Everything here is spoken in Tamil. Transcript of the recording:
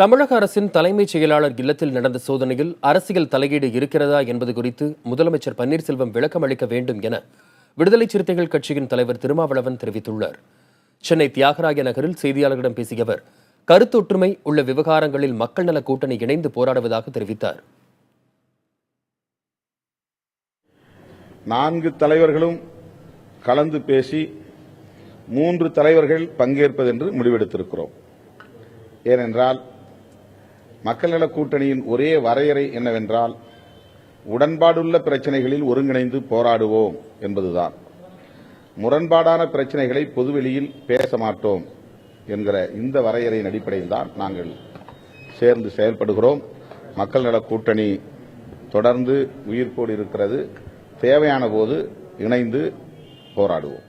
தமிழக அரசின் தலைமைச் செயலாளர் இல்லத்தில் நடந்த சோதனையில் அரசியல் தலையீடு இருக்கிறதா என்பது குறித்து முதலமைச்சர் பன்னீர்செல்வம் விளக்கம் அளிக்க வேண்டும் என விடுதலை சிறுத்தைகள் கட்சியின் தலைவர் திருமாவளவன் தெரிவித்துள்ளார். சென்னை தியாகராய நகரில் செய்தியாளர்களிடம் பேசிய அவர், கருத்தொற்றுமை உள்ள விவகாரங்களில் மக்கள் நல கூட்டணி இணைந்து போராடுவதாக தெரிவித்தார். 4 தலைவர்களும் கலந்து பேசி 3 தலைவர்கள் பங்கேற்பதென்று முடிவெடுத்திருக்கிறோம். ஏனென்றால் மக்கள் நல கூட்டணியின் ஒரே வரையறை என்னவென்றால், உடன்பாடுள்ள பிரச்சனைகளில் ஒருங்கிணைந்து போராடுவோம் என்பதுதான். முரண்பாடான பிரச்சனைகளை பொதுவெளியில் பேச மாட்டோம் என்கிற இந்த வரையறையின் அடிப்படையில் தான் நாங்கள் சேர்ந்து செயல்படுகிறோம். மக்கள் நல கூட்டணி தொடர்ந்து உயிர்ப்போடு இருக்கிறது. தேவையான போது இணைந்து போராடுவோம்.